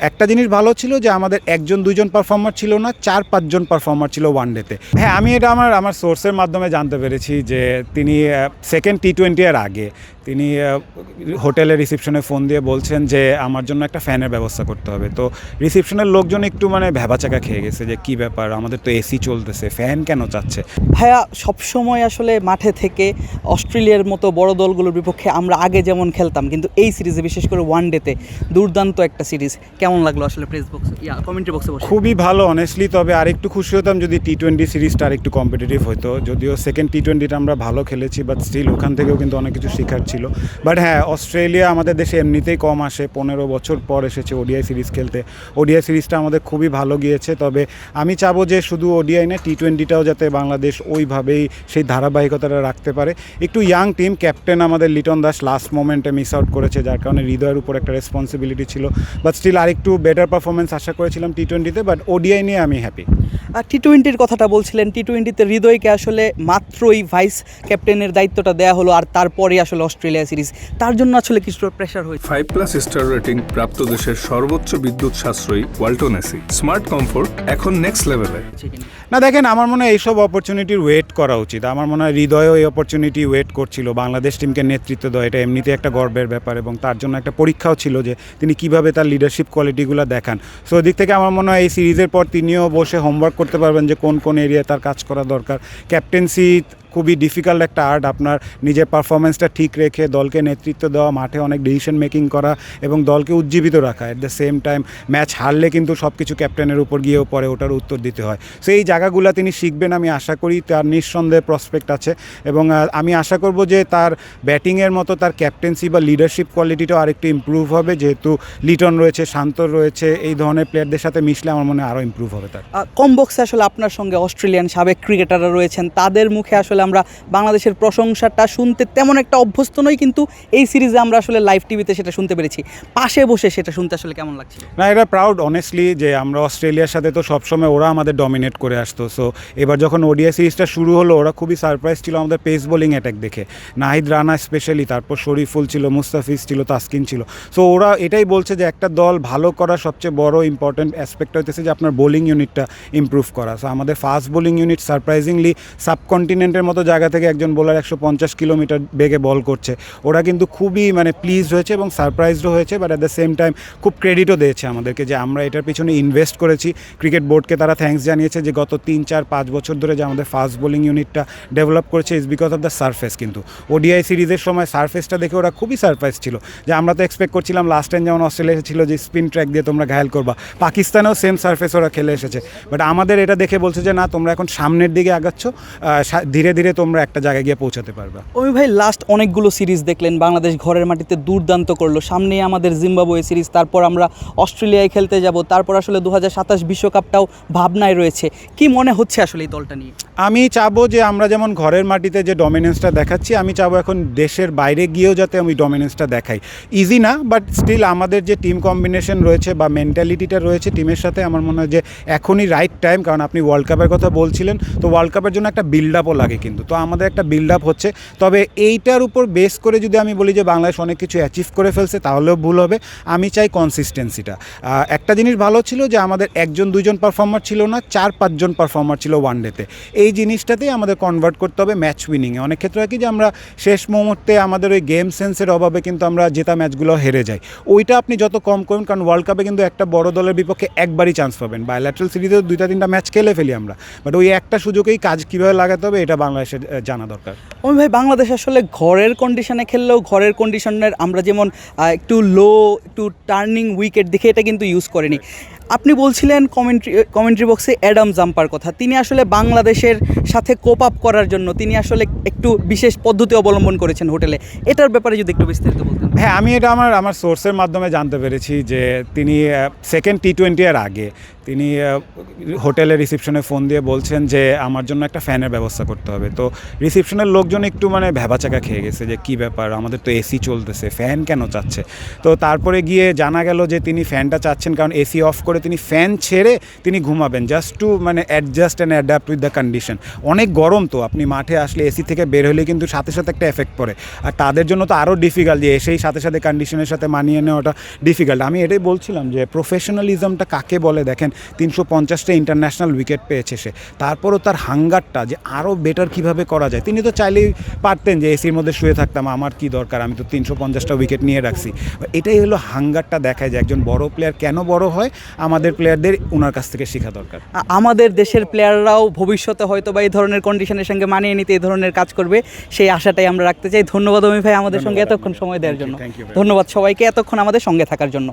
একটা জিনিস ভালো ছিল যে আমাদের একজন দুইজন পারফর্মার ছিল না, 4-5 জন পারফর্মার ছিল ওয়ানডেতে। হ্যাঁ, আমি এটা আমার সোর্সের মাধ্যমে জানতে পেরেছি যে তিনি সেকেন্ড টি-20 এর আগে তিনি হোটেলের রিসেপশনে ফোন দিয়ে বলছেন যে আমার জন্য একটা ফ্যানের ব্যবস্থা করতে হবে। তো রিসেপশনের লোকজন একটু ভ্যাবাচাকা খেয়ে গেছে যে কী ব্যাপার, আমাদের তো এসি চলতেছে, ফ্যান কেন চাচ্ছে। ভাইয়া, সবসময় আসলে মাঠে থেকে অস্ট্রেলিয়ার মতো বড় দলগুলোর বিপক্ষে আমরা আগে যেমন খেলতাম, কিন্তু এই সিরিজে বিশেষ করে ওয়ানডেতে দুর্দান্ত একটা সিরিজ। কেমন লাগলো আসলে প্রেস বক্সে কমেন্ট্রি বক্সে বসে? খুবই ভালো অনেস্টলি, তবে আরেকটু খুশি হতাম যদি টি-20 সিরিজটা আরেকটু কম্পিটিটিভ হতো। যদিও সেকেন্ড টি-20টা আমরা ভালো খেলেছি, বাট স্টিল ওখান থেকেও কিন্তু অনেক কিছু শেখার ছিল। বাট হ্যাঁ, অস্ট্রেলিয়া আমাদের দেশে এমনিতেই কম আসে, 15 বছর পর এসেছে ওডিআই সিরিজ খেলতে। ওডিআই সিরিজটা আমাদের খুবই ভালো গিয়েছে, তবে আমি চাবো যে শুধু ওডিআই না, টি-20টাও যাতে বাংলাদেশ ওইভাবেই সেই ধারাবাহিকতাটা রাখতে পারে। একটু ইয়াং টিম, ক্যাপ্টেন আমাদের লিটন দাস লাস্ট মোমেন্টে মিস আউট করেছে, যার কারণে হৃদয়ের উপর একটা রেসপন্সিবিলিটি ছিল। বাট স্টিল আরেকটু বেটার পারফরমেন্স আশা করেছিলাম টি-20তে, বাট ওডিআই নিয়ে আমি হ্যাপি। টি-20-র কথাটা বলছিলেন, টি-20তে হৃদয়কে আসলে মাত্রই ভাইস ক্যাপ্টেনের দায়িত্বটা দেওয়া হলো, আর তারপরে আসলে অস্ট্রেলিয়া সিরিজ, তার জন্য আসলে কিছু প্রেশার হয়েছে। 5+ স্টার রেটিং প্রাপ্ত দেশের সর্বোচ্চ বিদ্যুৎ সাশ্রয়ী ওয়ালটন এসি, স্মার্ট কমফোর্ট এখন নেক্সট লেভেলে। না দেখেন, আমার মনে হয় এইসব অপরচুনিটির ওয়েট করা উচিত। আমার মনে হয় হৃদয়ও এই অপরচুনিটি ওয়েট করছিল, বাংলাদেশ টিমকে নেতৃত্ব দেওয়া এটা এমনিতে একটা গর্বের ব্যাপার, এবং তার জন্য একটা পরীক্ষাও ছিল যে তিনি কিভাবে তার লিডারশিপ কোয়ালিটিগুলো দেখান। সো ওই দিক থেকে আমার মনে হয় এই সিরিজের পর তিনিও বসে হোমওয়ার্ক করতে পারবেন যে কোন কোন এরিয়ায় তার কাজ করা দরকার। ক্যাপ্টেন্সি খুবই ডিফিকাল্ট একটা আর্ট, আপনার নিজের পারফরমেন্সটা ঠিক রেখে দলকে নেতৃত্ব দেওয়া, মাঠে অনেক ডিসিশন মেকিং করা এবং দলকে উজ্জীবিত রাখা। At the same time match হারলে কিন্তু সব কিছু ক্যাপ্টেনের উপর গিয়েও পরে ওটার উত্তর দিতে হয়। সো এই জায়গাগুলো তিনি শিখবেন, আমি আশা করি। তার নিঃসন্দেহে প্রসপেক্ট আছে, এবং আমি আশা করব যে তার ব্যাটিংয়ের মতো তার ক্যাপ্টেন্সি বা লিডারশিপ কোয়ালিটিটাও আরেকটু ইম্প্রুভ হবে, যেহেতু লিটন রয়েছে, শান্ত রয়েছে, এই ধরনের প্লেয়ারদের সাথে মিশলে আমার মনে হয় আরও ইম্প্রুভ হবে তার। কম বক্সে আসলে আপনার সঙ্গে অস্ট্রেলিয়ান সাবেক ক্রিকেটাররা রয়েছেন, তাদের মুখে আসলে আমরা বাংলাদেশের প্রশংসাটা শুনতে তেমন একটা অভ্যস্ত নই, কিন্তু এই সিরিজে আমরা আসলে লাইভ টিভিতে সেটা শুনতে পেরেছি। পাশে বসে সেটা শুনতে আসলে কেমন লাগছে? না, এটা প্রাউড অনেস্টলি যে আমরা অস্ট্রেলিয়ার সাথে তো সবসময় ওরা আমাদের ডমিনেট করে আসতো। সো এবার যখন ওডিআই সিরিজটা শুরু হলো, ওরা খুবই সারপ্রাইজ ছিল আমাদের পেস বোলিং অ্যাটাক দেখে। নাহিদ রানা স্পেশালি, তারপর শরীফুল ছিল, মুস্তাফিজ ছিল, তাসকিন ছিল। সো ওরা এটাই বলছে যে একটা দল ভালো করার সবচেয়ে বড় ইম্পর্টেন্ট অ্যাসপেক্ট হইতেছে যে আপনার বোলিং ইউনিটটা ইম্প্রুভ করা। সো আমাদের ফাস্ট বোলিং ইউনিট সারপ্রাইজিংলি সাবকন্টিনেন্টের মতো জায়গা থেকে একজন বোলার 150 কিলোমিটার বেগে বল করছে, ওরা কিন্তু খুবই প্লিজড হয়েছে এবং সারপ্রাইজডও হয়েছে। But at the same time খুব ক্রেডিটও দিয়েছে আমাদেরকে যে আমরা এটার পিছনে ইনভেস্ট করেছি। ক্রিকেট বোর্ডকে তারা থ্যাঙ্কস জানিয়েছে যে গত 3-4-5 বছর ধরে যে আমাদের ফাস্ট বোলিং ইউনিটটা ডেভেলপ করেছে is because of the surface. কিন্তু ওডিআই সিরিজের সময় সারফেসটা দেখে ওরা খুবই সারপ্রাইজ ছিল, যে আমরা তো এক্সপেক্ট করছিলাম লাস্ট টাইম যেমন অস্ট্রেলিয়া ছিল যে স্পিন ট্র্যাক দিয়ে তোমরা ঘায়াল করবা, পাকিস্তানেও সেম সারফেস ওরা খেলে এসেছে। বাট আমাদের এটা দেখে বলছে যে না, তোমরা এখন সামনের দিকে আগাচ্ছ, ধীরে ধীরে তোমরা একটা জায়গায় গিয়ে পৌঁছাতে পারবা। ওমি ভাই, লাস্ট অনেকগুলো সিরিজ দেখলেন, বাংলাদেশ ঘরের মাটিতে দুর্দান্ত করলো, সামনেই আমাদের জিম্বাবুয়ে সিরিজ, তারপর আমরা অস্ট্রেলিয়ায় খেলতে যাব, তারপর আসলে 2027 বিশ্বকাপটাও ভাবনায় রয়েছে। কি মনে হচ্ছে আসলে এই দলটা নিয়ে? আমি চাবো যে আমরা যেমন ঘরের মাটিতে যে ডমিনেন্সটা দেখাচ্ছি, আমি চাবো এখন দেশের বাইরে গিয়েও যাতে আমি ডমিনেন্সটা দেখাই। ইজি না, বাট স্টিল আমাদের যে টিম কম্বিনেশন রয়েছে বা মেন্টালিটিটা রয়েছে টিমের সাথে, আমার মনে হয় যে এখনই রাইট টাইম। কারণ আপনি ওয়ার্ল্ড কাপের কথা বলছিলেন, তো ওয়ার্ল্ড কাপের জন্য একটা বিল্ড আপও লাগে, কিন্তু তো আমাদের একটা বিল্ড আপ হচ্ছে। তবে এইটার উপর বেস করে যদি আমি বলি যে বাংলাদেশ অনেক কিছু অ্যাচিভ করে ফেলছে, তাহলেও ভুল হবে। আমি চাই কনসিস্টেন্সিটা। একটা জিনিস ভালো ছিল যে আমাদের একজন দুইজন পারফর্মার ছিল না, 4-5 জন পারফর্মার ছিল ওয়ানডেতে। এই জিনিসটাতেই আমাদের কনভার্ট করতে হবে ম্যাচ উইনিংয়ে। অনেক ক্ষেত্রে হয় কি যে আমরা শেষ মুহূর্তে আমাদের ওই গেম সেন্সের অভাবে কিন্তু আমরা জেতা ম্যাচগুলো হেরে যাই। ওইটা আপনি যত কম করুন, কারণ ওয়ার্ল্ড কাপে কিন্তু একটা বড় দলের বিপক্ষে একবারই চান্স পাবেন। বায়োল্যাটারাল সিরিজেও 2-3টা ম্যাচ খেলে ফেলি আমরা, বাট ওই একটা সুযোগেই কাজ কীভাবে লাগাতে হবে এটা বাংলাদেশের জানা দরকার। ওমি ভাই, বাংলাদেশ আসলে ঘরের কন্ডিশনে খেললেও ঘরের কন্ডিশনের আমরা যেমন একটু লো, একটু টার্নিং উইকেট দেখে এটা কিন্তু ইউজ করেনি। আপনি বলছিলেন কমেন্ট্রি বক্সে অ্যাডাম জাম্পার কথা, তিনি আসলে বাংলাদেশের সাথে কোপ আপ করার জন্য তিনি আসলে একটু বিশেষ পদ্ধতি অবলম্বন করেছেন হোটেলে, এটার ব্যাপারে যদি একটু বিস্তারিত বলতেন। হ্যাঁ, আমি এটা আমার সোর্সের মাধ্যমে জানতে পেরেছি যে তিনি সেকেন্ড টি-20 এর আগে তিনি হোটেলের রিসেপশনে ফোন দিয়ে বলছেন যে আমার জন্য একটা ফ্যানের ব্যবস্থা করতে হবে। তো রিসেপশনের লোকজন একটু ভ্যাবাচাকা খেয়ে গেছে যে কী ব্যাপার, আমাদের তো এসি চলতেছে, ফ্যান কেন চাচ্ছে। তো তারপরে গিয়ে জানা গেল যে তিনি ফ্যানটা চাচ্ছেন কারণ এসি অফ করে পরে তিনি ফ্যান ছেড়ে তিনি ঘুমাবেন, জাস্ট টু মানে adjust and adapt with the condition. অনেক গরম, তো আপনি মাঠে আসলে এসি থেকে বের হলে কিন্তু সাথে সাথে একটা এফেক্ট পড়ে, আর তাদের জন্য তো আরও ডিফিকাল্ট যে এসেই সাথে সাথে কন্ডিশনের সাথে মানিয়ে নেওয়াটা ডিফিকাল্ট। আমি এটাই বলছিলাম যে প্রফেশনালিজমটা কাকে বলে দেখেন, 350টা ইন্টারন্যাশনাল উইকেট পেয়েছে সে, তারপরও তার হাঙ্গারটা যে আরও বেটার কীভাবে করা যায়। তিনি তো চাইলেই পারতেন যে এসির মধ্যে শুয়ে থাকতাম, আমার কি দরকার, আমি তো 350টা উইকেট নিয়ে রাখছি। এটাই হলো হাঙ্গারটা দেখায় যে একজন বড় প্লেয়ার কেন বড় হয়, আমাদের প্লেয়ারদের ওনার কাছ থেকে শেখা দরকার। আমাদের দেশের প্লেয়াররাও ভবিষ্যতে হয়তো বা এই ধরনের কন্ডিশনের সঙ্গে মানিয়ে নিতে এই ধরনের কাজ করবে, সেই আশাটাই আমরা রাখতে চাই। ধন্যবাদ অমি ভাই আমাদের সঙ্গে এতক্ষণ সময় দেওয়ার জন্য। Thank you very much. ধন্যবাদ সবাইকে এতক্ষণ আমাদের সঙ্গে থাকার জন্য।